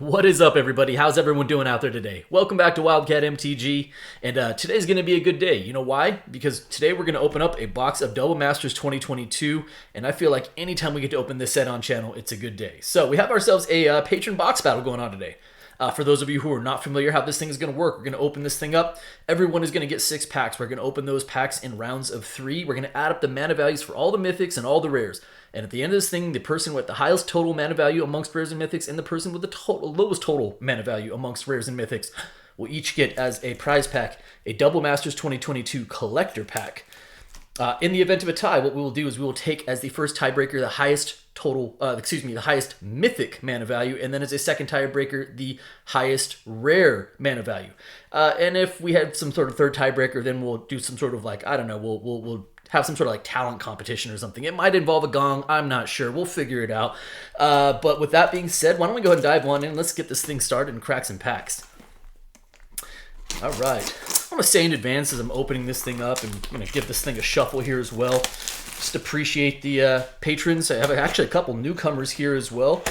What is up, everybody? How's everyone doing out there today? Welcome back to Wildcat MTG, and today's going to be a good day. You know why? Because today we're going to open up a box of Double Masters 2022, and I feel like anytime we get to open this set on channel, it's a good day. So we have ourselves a patron box battle going on today. For those of you who are not familiar how this thing is going to work, we're going to open this thing up. Everyone is going to get 6 packs. We're going to open those packs in rounds of 3. We're going to add up the mana values for all the mythics and all the rares. And at the end of this thing, the person with the highest total mana value amongst rares and mythics and the person with the lowest total mana value amongst rares and mythics will each get as a prize pack a Double Masters 2022 collector pack. In the event of a tie, what we will do is we will take as the first tiebreaker the highest the highest mythic mana value, and then as a second tiebreaker the highest rare mana value. And if we had some sort of third tiebreaker, then we'll do some sort of like, I don't know, we'll have some sort of like talent competition or something. It might involve a gong. I'm not sure. We'll figure it out. But with that being said, why don't we go ahead and dive on in? Let's get this thing started and crack some packs. All right. I want to say in advance as I'm opening this thing up, and I'm going to give this thing a shuffle here as well. Just appreciate the patrons. I have actually a couple newcomers here as well.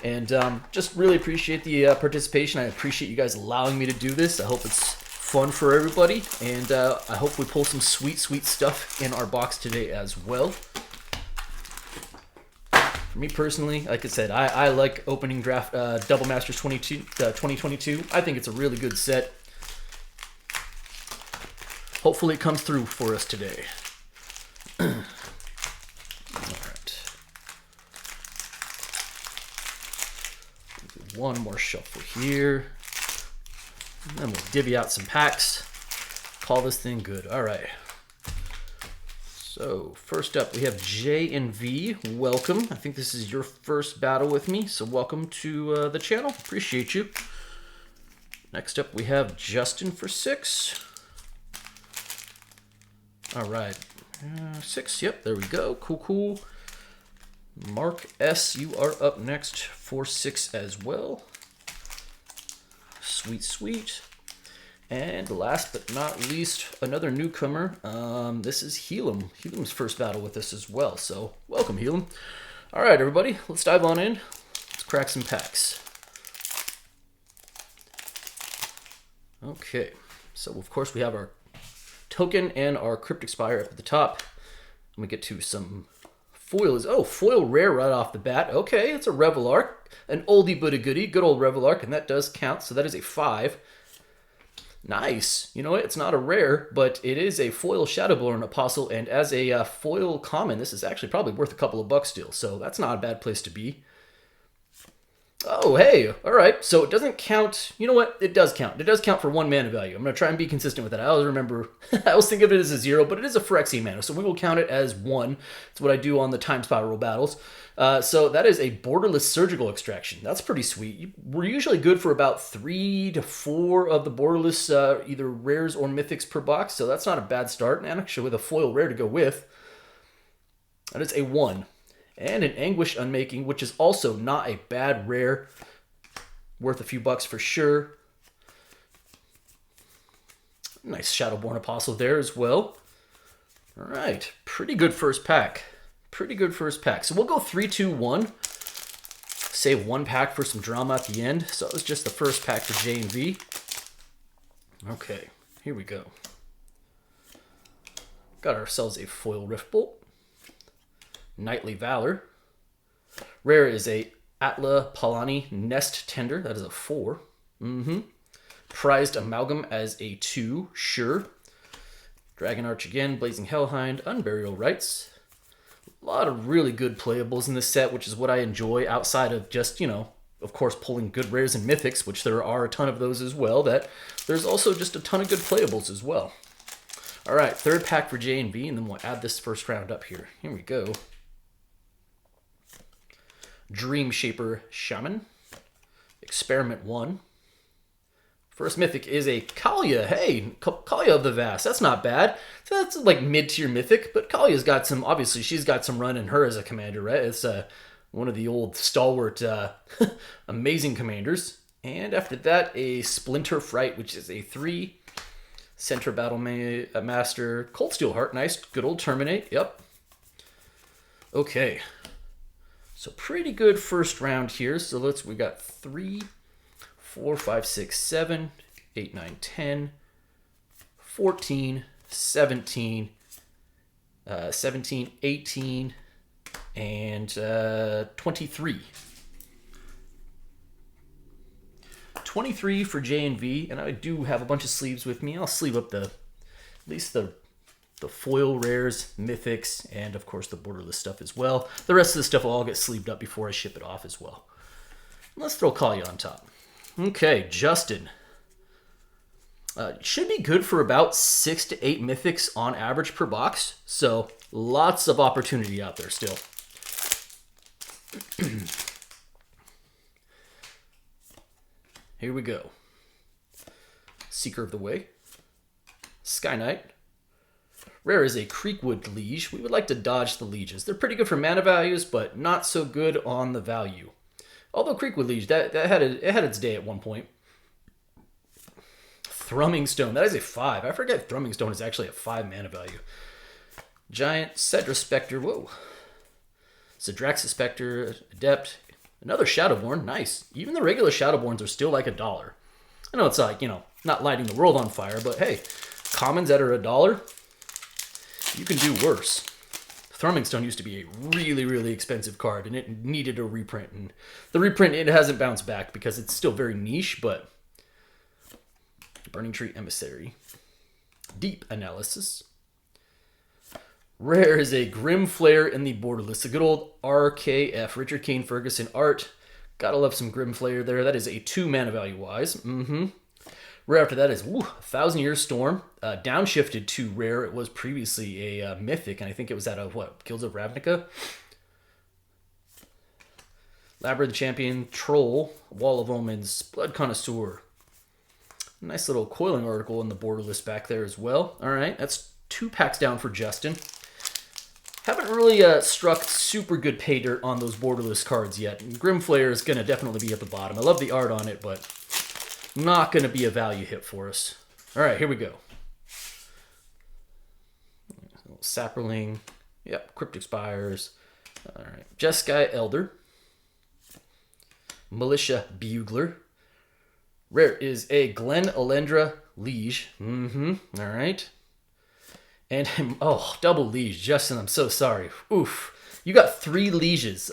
And just really appreciate the participation. I appreciate you guys allowing me to do this. I hope it's fun for everybody, and I hope we pull some sweet stuff in our box today as well. For me personally, like I said, I like opening draft Double Masters 2022. I think it's a really good set. Hopefully it comes through for us today. All right. One more shuffle here. And then we'll divvy out some packs. Call this thing good. All right. So first up, we have J and V. Welcome. I think this is your first battle with me, so welcome to the channel. Appreciate you. Next up, we have Justin for 6. All right. 6. Yep, there we go. Cool. Mark S., you are up next for 6 as well. Sweet. And last but not least, another newcomer. This is Helam. Helam's first battle with us as well, so welcome, Helam. All right, everybody, let's dive on in. Let's crack some packs. Okay, so of course we have our token and our Cryptic Spire up at the top. Let me get to some foils. Oh, foil rare right off the bat. Okay, it's a Revelark. An oldie but a goodie. Good old Revelark, and that does count, so that is a 5. Nice. You know what? It's not a rare, but it is a foil Shadowborn Apostle, and as a foil common, this is actually probably worth a couple of bucks still, so that's not a bad place to be. Oh, hey, all right, so it doesn't count. You know what? It does count. It does count for 1 mana value. I'm going to try and be consistent with that. I always remember, I always think of it as a 0, but it is a Phyrexian mana, so we will count it as 1. That's what I do on the Time Spiral battles. So that is a borderless surgical extraction. That's pretty sweet. We're usually good for about 3 to 4 of the borderless either rares or mythics per box, so that's not a bad start. And actually with a foil rare to go with, that is a 1. And an Anguish Unmaking, which is also not a bad rare. Worth a few bucks for sure. Nice Shadowborn Apostle there as well. All right, pretty good first pack. So we'll go 3, 2, 1. Save 1 pack for some drama at the end. So it was just the first pack for J and V. Okay, here we go. Got ourselves a foil Riftbolt. Knightly Valor. Rare is a Atla Palani Nest Tender. That is a 4. Prized Amalgam as a 2. Sure. Dragon Arch again. Blazing Hellhind. Unburial Rites. A lot of really good playables in this set, which is what I enjoy outside of just, you know, of course, pulling good rares and mythics, which there are a ton of those as well. That there's also just a ton of good playables as well. All right, third pack for J and V, and then we'll add this first round up here. Here we go. Dream Shaper Shaman. Experiment 1. First mythic is a Kalia. Hey, Kalia of the Vast. That's not bad. So that's like mid-tier mythic, but Kalia's got some, obviously she's got some run in her as a commander, right? It's one of the old stalwart, amazing commanders. And after that, a Splinter Fright, which is a 3. Center Battle Master. Cold Steel Heart. Nice. Good old Terminate. Yep. Okay. So pretty good first round here. So we got 3, 4, 5, 6, 7, 8, 9, 10, 14, 17, 17, 18, and 23. 23 for J and V, and I do have a bunch of sleeves with me. I'll sleeve up at least the foil rares, mythics, and of course the borderless stuff as well. The rest of the stuff will all get sleeved up before I ship it off as well. Let's throw Kalia on top. Okay, Justin. Should be good for about 6 to 8 mythics on average per box, so lots of opportunity out there still. Here we go. Seeker of the Way. Sky Knight. Rare is a Creekwood Liege. We would like to dodge the Lieges. They're pretty good for mana values, but not so good on the value. Although Creekwood Liege, it had its day at one point. Thrumming Stone, that is a 5. I forget Thrumming Stone is actually a 5 mana value. Giant, Cedra Spectre, whoa. Sidraxa Spectre, Adept, another Shadowborn, nice. Even the regular Shadowborns are still like $1. I know it's like, not lighting the world on fire, but hey, commons that are $1, you can do worse. Thrumming Stone used to be a really, really expensive card, and it needed a reprint. And the reprint, it hasn't bounced back because it's still very niche, but Burning Tree Emissary. Deep Analysis. Rare is a Grim Flare in the borderless. A good old RKF, Richard Kane Ferguson art. Gotta love some Grim Flare there. That is a 2 mana value wise. Rare after that is 1,000 Year Storm. Downshifted to rare. It was previously a mythic, and I think it was out of Guilds of Ravnica? Labyrinth Champion, Troll, Wall of Omens, Blood Connoisseur. Nice little coiling article in the borderless back there as well. All right, that's 2 packs down for Justin. Haven't really struck super good pay dirt on those borderless cards yet. Grim Flare is going to definitely be at the bottom. I love the art on it, but not going to be a value hit for us. All right, here we go. Sapperling. Yep, Cryptic Spires. All right, Jeskai Elder. Militia Bugler. Rare is a Glen Elendra Liege. All right. And, double Liege. Justin, I'm so sorry. Oof. You got 3 Lieges.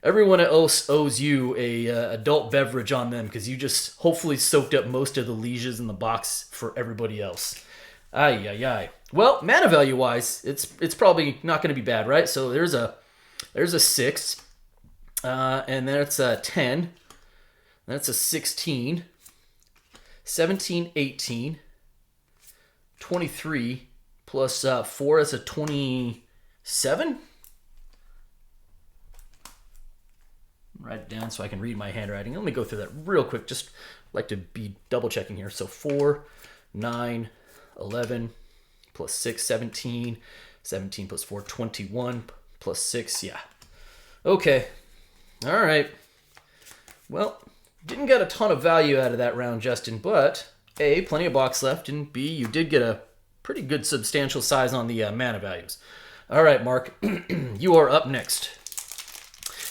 Everyone owes you a adult beverage on them because you just hopefully soaked up most of the Lieges in the box for everybody else. Ay, ay, ay. Well, mana value-wise, it's probably not going to be bad, right? So there's a 6. And then it's a 10. That's a 16. 17, 18. 23. Plus 4 is a 27? Write it down so I can read my handwriting. Let me go through that real quick. Just like to be double checking here. So 4, 9, 11, plus 6, 17. 17 plus 4, 21. Plus 6, yeah. Okay. All right. Well, didn't get a ton of value out of that round, Justin, but A, plenty of box left, and B, you did get a pretty good substantial size on the mana values. All right, Mark, you are up next.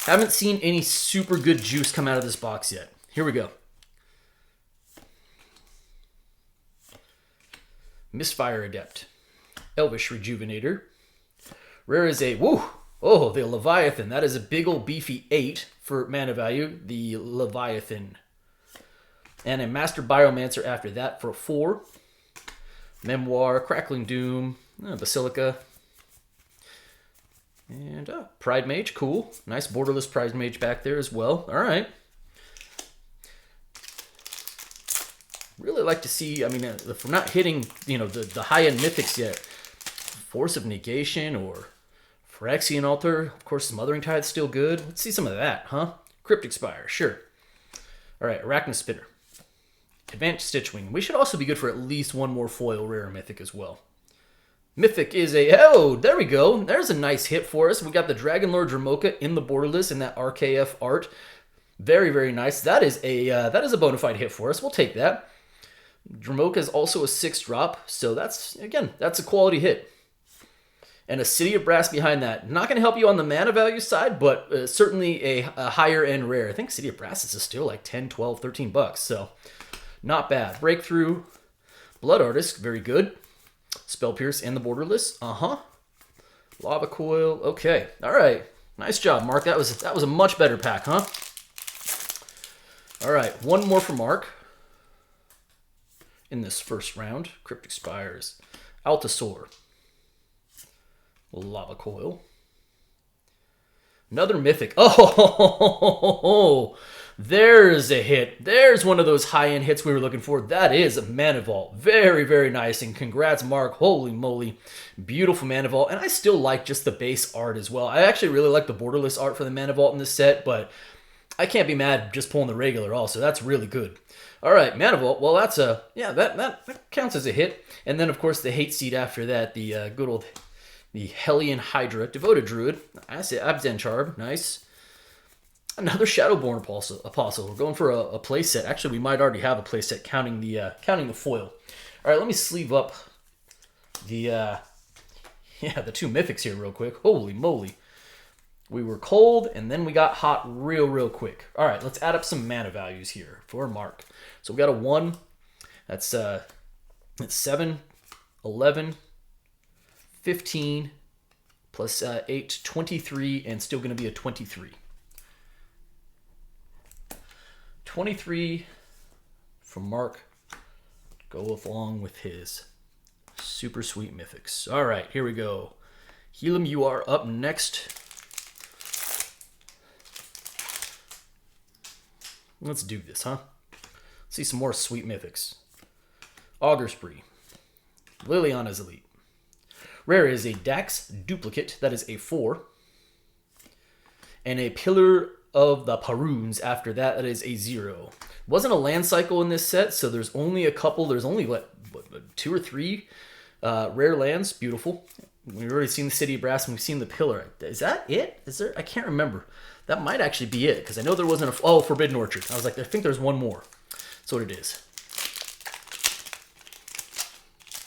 Haven't seen any super good juice come out of this box yet. Here we go. Misfire Adept. Elvish Rejuvenator. Rare is a, the Leviathan. That is a big old beefy 8 for mana value. The Leviathan. And a Master Biomancer after that for 4. Memoir, Crackling Doom, Basilica, and Pride Mage, cool. Nice borderless Pride Mage back there as well. All right. Really like to see, if we're not hitting, the high-end mythics yet, Force of Negation or Phyrexian Altar. Of course, Smothering Tide's still good. Let's see some of that, huh? Cryptic Spire, sure. All right, Arachna Spitter. Advanced Stitchwing. We should also be good for at least one more foil rare mythic as well. Mythic is a, there we go. There's a nice hit for us. We got the Dragon Lord Dromoka in the borderless in that RKF art. Very, very nice. That is a bona fide hit for us. We'll take that. Dromoka is also a 6-drop, so that's a quality hit. and a City of Brass behind that. Not going to help you on the mana value side, but certainly a higher end rare. I think City of Brass is still like 10, 12, 13 bucks, so not bad. Breakthrough, Blood Artist, very good. Spell Pierce and the Borderless, Lava Coil, okay, all right. Nice job, Mark. That was a much better pack, huh? All right, one more for Mark in this first round. Cryptic Spires, Altasaur, Lava Coil, another Mythic. Oh, there's a hit. There's one of those high-end hits we were looking for. That is a Mana Vault. Very, very nice, and congrats, Mark. Holy moly. Beautiful Mana Vault, and I still like just the base art as well. I actually really like the borderless art for the Mana Vault in this set, but I can't be mad just pulling the regular also. That's really good. All right, Mana Vault. Well, that's a, yeah, that counts as a hit. And then, of course, the hate seed after that, the good old, the Hellion Hydra, Devoted Druid. I say Abzencharb, nice. Another Shadowborn Apostle. We're going for a play set. Actually, we might already have a play set counting the foil. All right, let me sleeve up the the two mythics here real quick. Holy moly. We were cold, and then we got hot real quick. All right, let's add up some mana values here for Mark. So we got a 1. That's 7, 11, 15, plus 8, 23, and still going to be a 23. 23 from Mark. Go along with his super sweet mythics. All right, here we go. Helium, you are up next. Let's do this, huh? Let's see some more sweet mythics. Augur Spree. Liliana's Elite. Rare is a Dax duplicate. That is a 4. And a Pillar of the Paruns after that. That is a 0. Wasn't a land cycle in this set, so there's only a couple. There's only, what 2 or 3 rare lands. Beautiful. We've already seen the City of Brass and we've seen the Pillar. Is that it? Is there? I can't remember. That might actually be it, because I know there wasn't a... Oh, Forbidden Orchard. I was like, I think there's one more. That's what it is.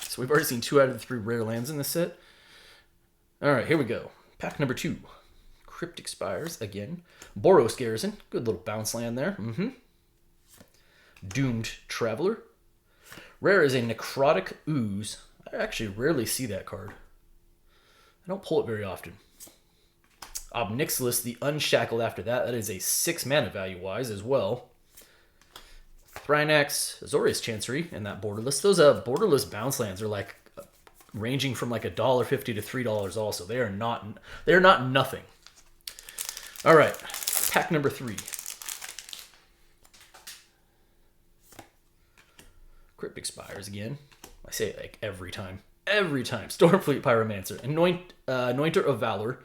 So we've already seen 2 out of the 3 rare lands in this set. All right, here we go. Pack number 2. Cryptic Spires again. Boros Garrison. Good little bounce land there. Doomed Traveler. Rare is a Necrotic Ooze. I actually rarely see that card. I don't pull it very often. Obnixilis, the Unshackled after that. That is a 6 mana value-wise as well. Thrynax, Azorius Chancery, and that Borderless. Those Borderless bounce lands are like ranging from like $1.50 to $3 also. They are not nothing. All right, pack number 3. Cryptic Spires again. I say it like every time. Every time. Stormfleet Pyromancer. Anointer of Valor.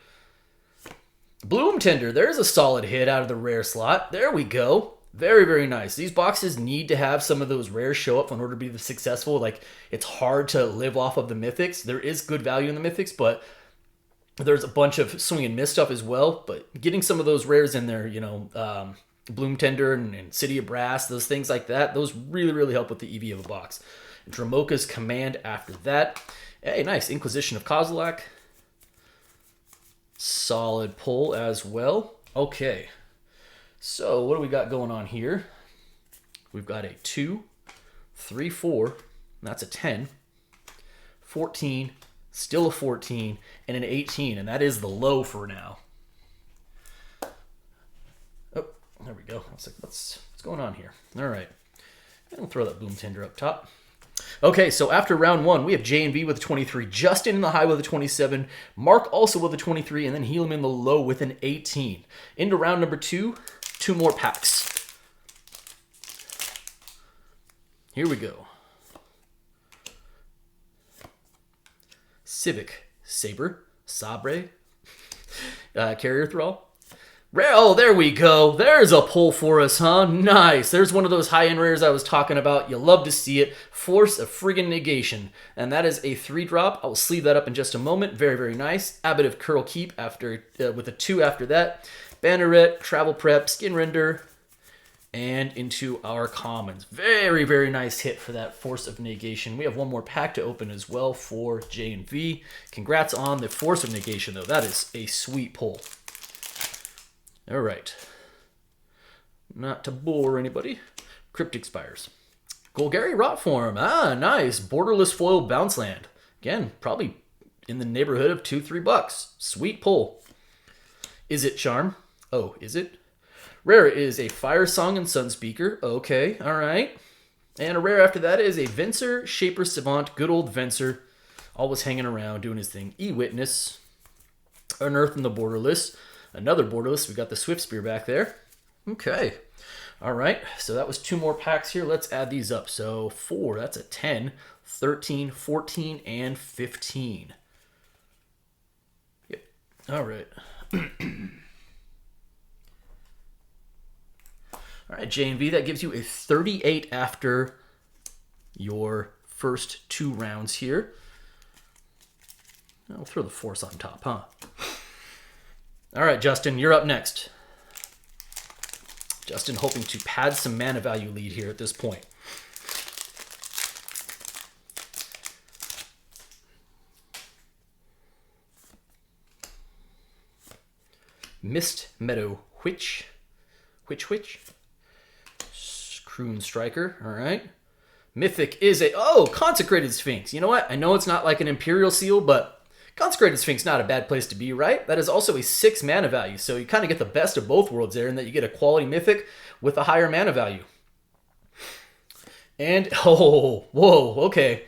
Bloom Tender. There's a solid hit out of the rare slot. There we go. Very, very nice. These boxes need to have some of those rares show up in order to be successful. Like, it's hard to live off of the mythics. There is good value in the mythics, but there's a bunch of swing and miss stuff as well. But getting some of those rares in there, you know, Bloom Tender and City of Brass, those things like that, those really, really help with the EV of a box. Dramoka's Command after that. Hey, nice. Inquisition of Kozilek. Solid pull as well. Okay. So what do we got going on here? We've got a 2, 3, 4. That's a 10. 14. Still a 14. And an 18. And that is the low for now. Oh, there we go. I was like, what's going on here? All right. And we'll throw that Bloom Tender up top. Okay, so after round 1, we have J&V with a 23, Justin in the high with a 27, Mark also with a 23, and then Helium in the low with an 18. Into round number 2, 2 more packs. Here we go. Civic, Saber, Sabre, Carrier Thrall. Oh, there we go. There's a pull for us, huh? Nice. There's one of those high-end rares I was talking about. You love to see it. Force of Friggin' Negation. And that is a 3-drop. I will sleeve that up in just a moment. Very, very nice. Abbot of Curl Keep after with a 2 after that. Banneret, Travel Prep, Skin Render, and into our commons. Very, very nice hit for that Force of Negation. We have one more pack to open as well for J and V. Congrats on the Force of Negation, though. That is a sweet pull. All right. Not to bore anybody. Cryptic Spires. Golgari Rot Form. Ah, nice. Borderless foil bounce land. Again, probably in the neighborhood of $2-3. Sweet pull. Is it Charm? Oh, is it? Rare is a Fire Song and Sunspeaker. Okay, all right. And a rare after that is a Venser, Shaper Savant. Good old Venser. Always hanging around, doing his thing. E-Witness. Unearth in the Borderless. Another Borderless. We got the Swift Spear back there. Okay. All right. So that was 2 more packs here. Let's add these up. So 4, that's a 10, 13, 14, and 15. Yep. All right. All right, J&V, that gives you a 38 after your first 2 rounds here. I'll throw the Force on top, huh? All right, Justin, you're up next. Justin hoping to pad some mana value lead here at this point. Mist Meadow Witch. Witch. Croon Striker, all right. Mythic is a, Consecrated Sphinx. You know what? I know it's not like an Imperial Seal, but Consecrated Sphinx not a bad place to be, right? That is also a 6 mana value, so you kind of get the best of both worlds there in that you get a quality Mythic with a higher mana value. And, okay.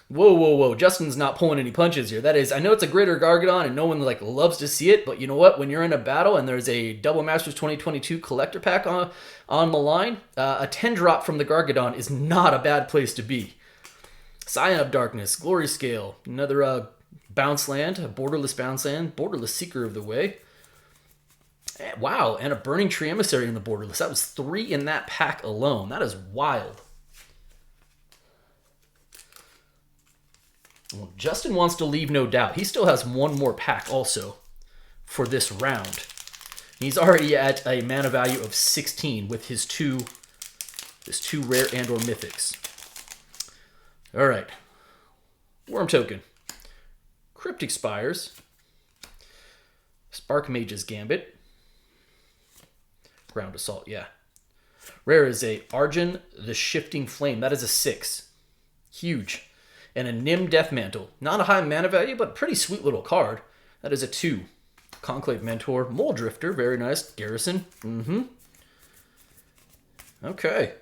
Whoa. Justin's not pulling any punches here. That is, I know it's a Greater Gargadon and no one loves to see it, but you know what? When you're in a battle and there's a Double Masters 2022 collector pack on the line, a 10-drop from the Gargadon is not a bad place to be. Scion of Darkness, Glory Scale, another bounce land, a borderless bounce land, borderless Seeker of the Way. Wow, and a Burning Tree Emissary in the borderless. That was 3 in that pack alone. That is wild. Well, Justin wants to leave no doubt. He still has 1 more pack also for this round. He's already at a mana value of 16 with his two rare and or mythics. All right. Worm Token. Cryptic Spires. Spark Mage's Gambit. Ground Assault, yeah. Rare is a Arjun the Shifting Flame. That is a 6. Huge. And a Nim Deathmantle. Not a high mana value, but pretty sweet little card. That is a 2. Conclave Mentor. Mole Drifter. Very nice. Garrison. Okay.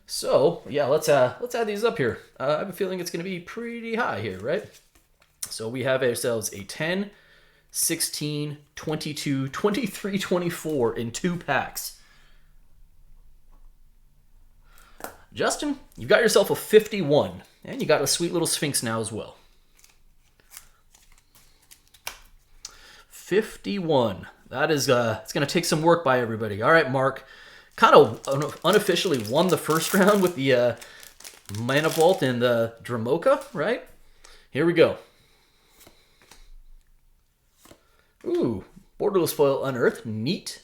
So, yeah, let's add these up here. I have a feeling it's going to be pretty high here, right? So we have ourselves a 10, 16, 22, 23, 24 in 2 packs. Justin, you got yourself a 51. And you got a sweet little Sphinx now as well. 51. That is, it's going to take some work by everybody. All right, Mark. Kind of unofficially won the first round with the Mana Vault and the Dramoka, right? Here we go. Ooh, Borderless Foil Unearthed. Neat.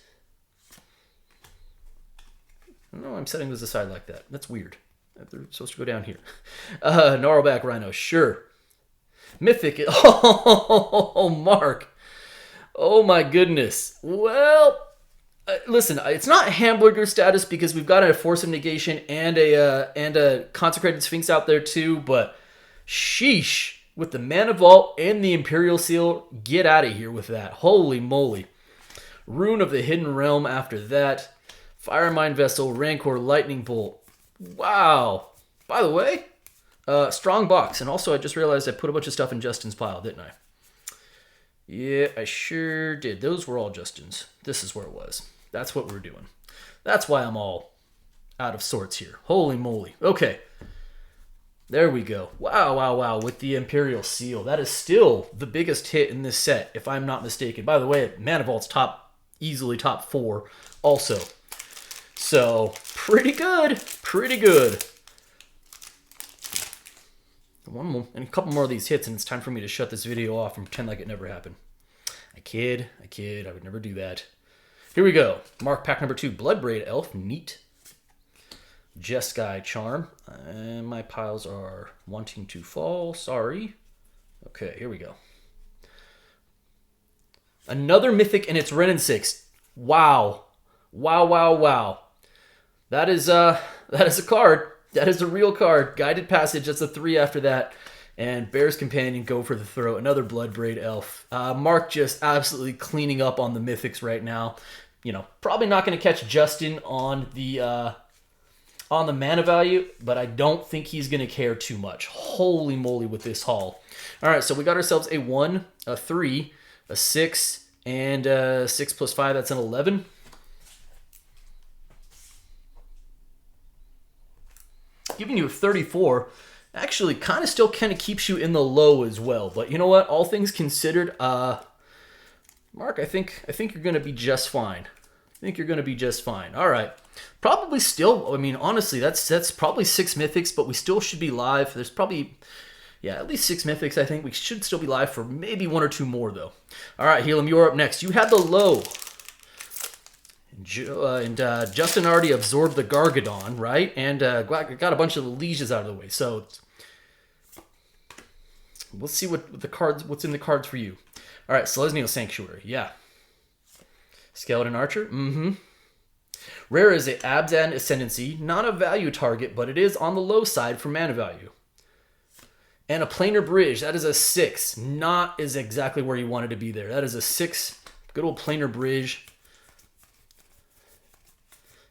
I don't know why I'm setting this aside like that. That's weird. They're supposed to go down here. Gnarlback Rhino, sure. Mythic. Oh, Mark. Oh, my goodness. Well, listen, it's not hamburger status because we've got a Force of Negation and a Consecrated Sphinx out there too, but sheesh. With the Mana Vault and the Imperial Seal, get out of here with that. Holy moly. Rune of the Hidden Realm after that. Firemind Vessel, Rancor, Lightning Bolt. Wow. By the way, strong box. And also, I just realized I put a bunch of stuff in Justin's pile, didn't I? Yeah, I sure did. Those were all Justin's. This is where it was. That's what we're doing. That's why I'm all out of sorts here. Holy moly. Okay. There we go. Wow. With the Imperial Seal. That is still the biggest hit in this set, if I'm not mistaken. By the way, Mana Vault's easily top 4 also. So, pretty good. Pretty good. One more, and a couple more of these hits, and it's time for me to shut this video off and pretend like it never happened. I kid. I would never do that. Here we go. Mark pack number 2, Bloodbraid Elf. Neat. Jeskai Charm. And my piles are wanting to fall. Sorry. Okay, here we go. Another Mythic, and it's Renin 6. Wow. Wow, wow, wow. That is a card. That is a real card. Guided Passage, that's a 3 after that. And Bear's Companion, go for the throat. Another Bloodbraid Elf. Mark just absolutely cleaning up on the Mythics right now. You know, probably not going to catch Justin on the mana value, but I don't think he's going to care too much. Holy moly with this haul. All right, so we got ourselves a 1, a 3, a 6, and 6 plus 5, that's an 11. Giving you a 34, actually kind of still kind of keeps you in the low as well. But you know what? All things considered, Mark, I think you're going to be just fine. I think you're going to be just fine. All right. Probably still, I mean, honestly, that's probably 6 Mythics, but we still should be live. There's probably, yeah, at least 6 Mythics, I think. We should still be live for maybe 1 or 2 more, though. All right, Helam, you're up next. You had the low. And Justin already absorbed the Gargadon, right? And got a bunch of the Lieges out of the way. So let's see what's in the cards for you. All right, Selesnya Sanctuary, yeah. Skeleton Archer, Rare is a Abzan Ascendancy, not a value target, but it is on the low side for mana value. And a Planar Bridge, that is a 6. Not is exactly where you wanted to be there. That is a 6. Good old Planar Bridge.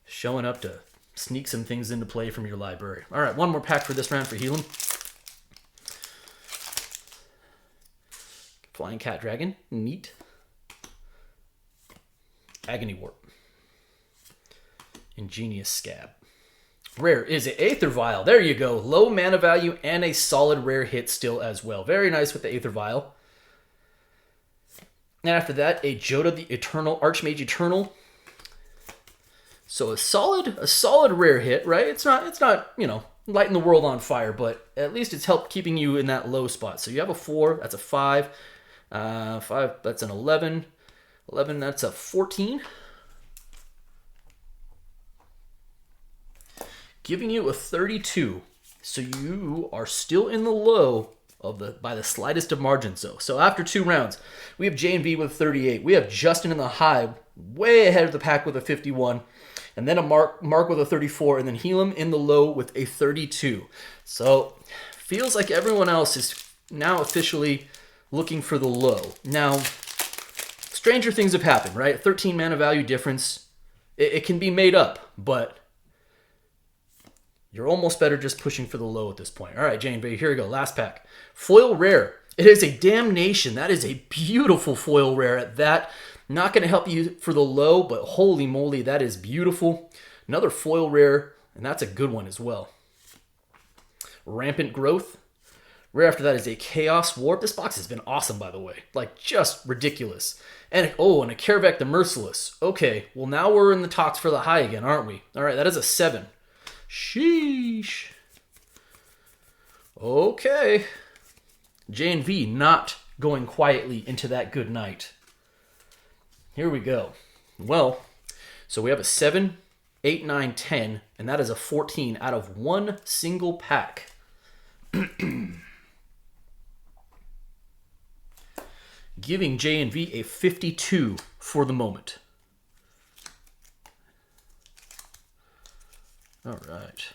Showing up to sneak some things into play from your library. All right, one more pack for this round for Helam. Flying Cat Dragon, neat. Agony Warp. Ingenious Scab. Rare is a Aether Vial. There you go. Low mana value and a solid rare hit still as well. Very nice with the Aether Vial. And after that, a Joda the Eternal, Archmage Eternal. So a solid rare hit, right? It's not, you know, lighting the world on fire, but at least it's helped keeping you in that low spot. So you have a 4, that's a 5. 5, that's an 11. 11, that's a 14. Giving you a 32. So you are still in the low of by the slightest of margins, though. So after 2 rounds, we have J&B with 38. We have Justin in the high, way ahead of the pack with a 51. And then a Mark with a 34, and then Helam in the low with a 32. So feels like everyone else is now officially looking for the low. Now, stranger things have happened, right? 13 mana value difference. It can be made up, but you're almost better just pushing for the low at this point. All right, Jane, here we go. Last pack. Foil Rare. It is a Damnation. That is a beautiful foil rare at that. Not going to help you for the low, but holy moly, that is beautiful. Another foil rare, and that's a good one as well. Rampant Growth. Rare after that is a Chaos Warp. This box has been awesome, by the way. Like, just ridiculous. And, and a Karavek the Merciless. Okay, well, now we're in the talks for the high again, aren't we? All right, that is a 7. Sheesh. Okay. J&V not going quietly into that good night. Here we go. Well, so we have a 7, 8, 9, 10, and that is a 14 out of one single pack. Giving J&V a 52 for the moment. All right.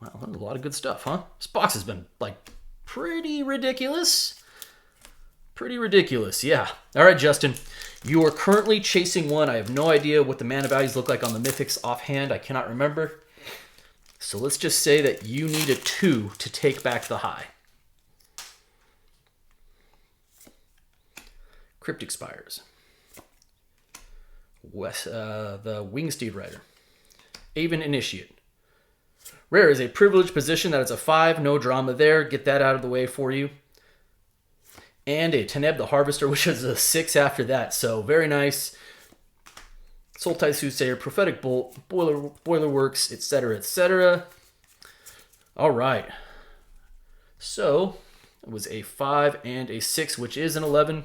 Wow, that's a lot of good stuff, huh? This box has been, like, pretty ridiculous. Pretty ridiculous, yeah. All right, Justin. You are currently chasing one. I have no idea what the mana values look like on the Mythics offhand. I cannot remember. So let's just say that you need a 2 to take back the high. Cryptic Spires. The Wingsteed Rider. Aven Initiate. Rare is a privileged position. That is a 5. No drama there. Get that out of the way for you. And a Teneb the Harvester, which is a 6 after that. So very nice. Sultai Soothsayer, Prophetic Bolt, Boiler Works, etc., etc. All right. So it was a 5 and a 6, which is an 11.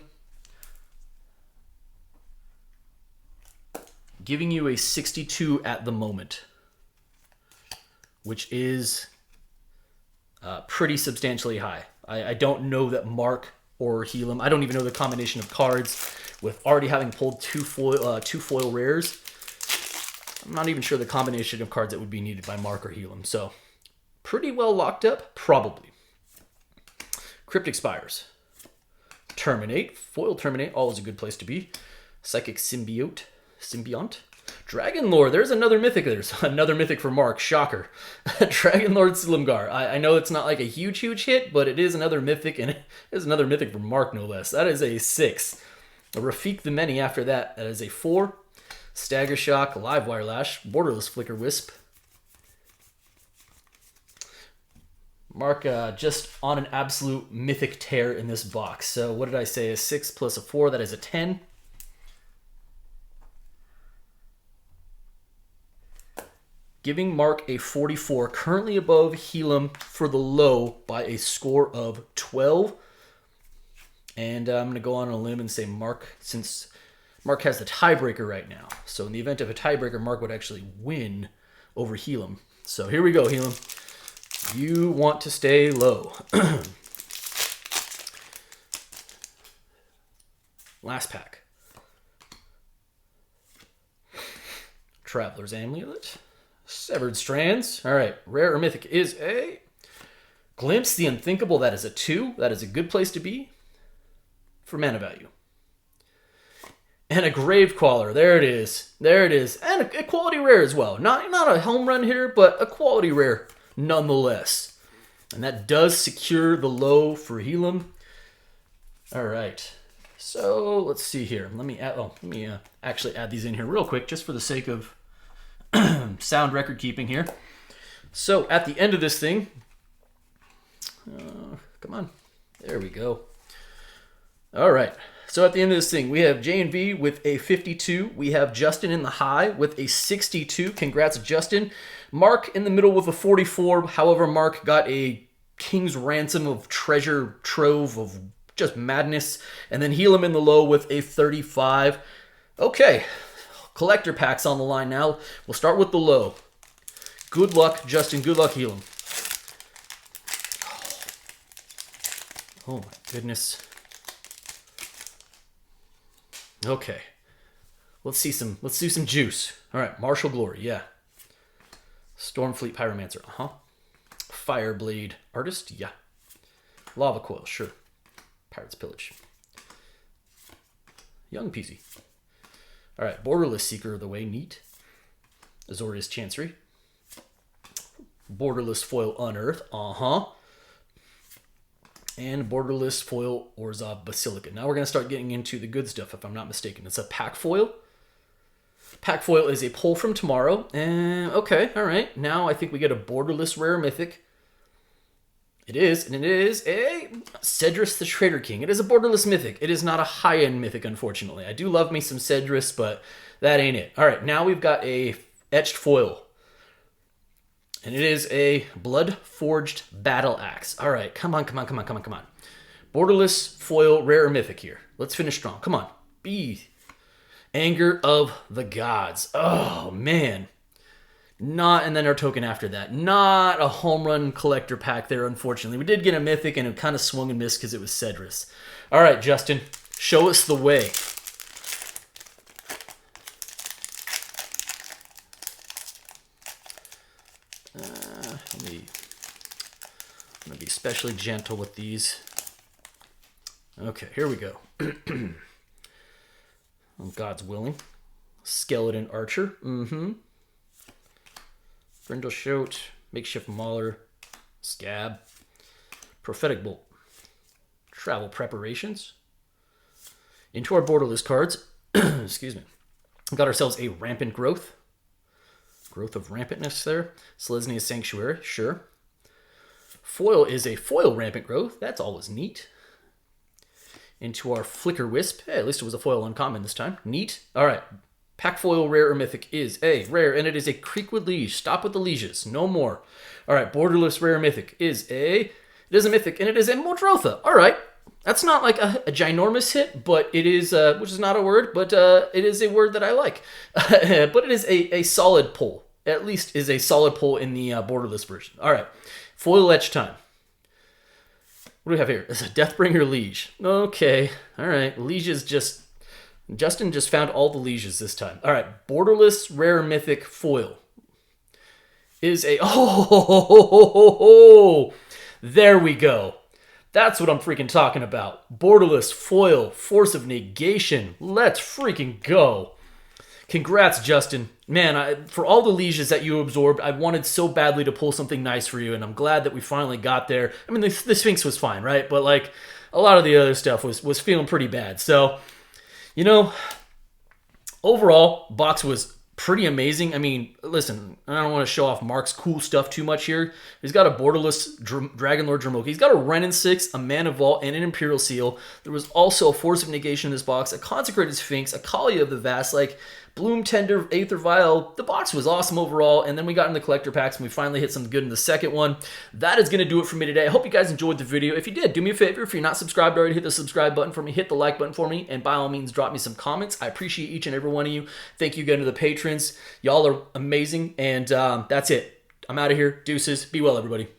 giving you a 62 at the moment, which is pretty substantially high. I don't know that Mark or Helam, I don't even know the combination of cards with already having pulled two foil rares. I'm not even sure the combination of cards that would be needed by Mark or Helam. So pretty well locked up, probably. Cryptic Spires. Terminate. Foil Terminate, always a good place to be. Psychic Symbiont. Dragon Lord, there's another mythic. There's another mythic for Mark. Shocker. Dragon Lord Slimgar. I know it's not like a huge hit, but it is another mythic, and it is another mythic for Mark, no less. That is a 6. A Rafik the Many after that. That is a 4. Stagger Shock, Live Wire Lash, Borderless Flicker Wisp. Mark just on an absolute mythic tear in this box. So what did I say? A 6 plus a 4, that is a 10. Giving Mark a 44, currently above Helam for the low by a score of 12. And I'm going to go on a limb and say Mark, since Mark has the tiebreaker right now. So in the event of a tiebreaker, Mark would actually win over Helam. So here we go, Helam. You want to stay low. Last pack. Traveler's Amulet. Severed Strands. All right. Rare or mythic is a Glimpse the Unthinkable. That is a 2. That is a good place to be for mana value. And a Gravecaller. There it is. There it is. And a quality rare as well. Not a home run here, but a quality rare nonetheless. And that does secure the low for Helam. All right. So let's see here. Let me actually add these in here real quick, just for the sake of sound record keeping here. So at the end of this thing, come on, there we go. All right. So at the end of this thing, we have J&V with a 52. We have Justin in the high with a 62. Congrats, Justin. Mark in the middle with a 44. However, Mark got a king's ransom of treasure trove of just madness. And then Helam in the low with a 35. Okay, collector packs on the line now. We'll start with the low. Good luck, Justin. Good luck, Helam. Oh my goodness. Okay. Let's do some juice. All right, Martial Glory, yeah. Stormfleet Pyromancer, Fireblade Artist, yeah. Lava Coil, sure. Pirate's Pillage. Young Peasy. All right, Borderless Seeker of the Way, neat. Azorius Chancery. Borderless Foil Unearth, and Borderless Foil Orzhov Basilica. Now we're going to start getting into the good stuff, if I'm not mistaken. It's a pack foil. Pack foil is a pull from tomorrow. And okay, all right. Now I think we get a Borderless Rare Mythic. It is, and it is a Cedrus the Trader King. It is a Borderless Mythic. It is not a high-end Mythic, unfortunately. I do love me some Cedrus, but that ain't it. All right, now we've got a Etched Foil. And it is a Blood Forged Battle Axe. All right, come on. Borderless Foil Rare Mythic here. Let's finish strong. Come on. B. Anger of the Gods. Oh, man. And then our token after that. Not a home run collector pack there, unfortunately. We did get a Mythic, and it kind of swung and missed because it was Cedrus. All right, Justin, show us the way. I'm going to be especially gentle with these. Okay, here we go. God's Willing. Skeleton Archer. Brindle Shoat. Makeshift Mauler. Scab. Prophetic Bolt. Travel Preparations. Into our borderless cards. Excuse me. We got ourselves a Rampant Growth. Growth of Rampantness there. Selesnya's Sanctuary. Sure. Foil is a foil Rampant Growth. That's always neat. Into our Flicker Wisp. Hey, at least it was a foil uncommon this time. Neat. All right. Pack foil rare or mythic is a rare, and it is a Creekwood Liege. Stop with the lieges. No more. All right. Borderless rare mythic is a... It is a mythic, and it is a Modrotha. All right. That's not like a ginormous hit, but it is, which is not a word, but it is a word that I like. But it is a solid pull. At least is a solid pull in the borderless version. All right, foil etch time. What do we have here? It's a Deathbringer Liege. Okay, all right. Liege is just... Justin just found all the Lieges this time. All right, borderless rare mythic foil is a... Oh, there we go. That's what I'm freaking talking about. Borderless foil, force of negation. Let's freaking go. Congrats, Justin. Man, for all the Lieges that you absorbed, I wanted so badly to pull something nice for you, and I'm glad that we finally got there. I mean, the Sphinx was fine, right? But, like, a lot of the other stuff was feeling pretty bad. So, you know, overall, box was pretty amazing. I mean, listen, I don't want to show off Mark's cool stuff too much here. He's got a borderless Dragonlord Dromoka. He's got a Renin 6, a Mana Vault, and an Imperial Seal. There was also a Force of Negation in this box, a Consecrated Sphinx, a Kalia of the Vast, like Bloom Tender, Aether Vial. The box was awesome overall, and then we got in the collector packs, and we finally hit something good in the second one. That is going to do it for me today. I hope you guys enjoyed the video. If you did, do me a favor. If you're not subscribed already, hit the subscribe button for me, hit the like button for me, and by all means, drop me some comments. I appreciate each and every one of you. Thank you again to the patrons. Y'all are amazing, and that's it. I'm out of here. Deuces. Be well, everybody.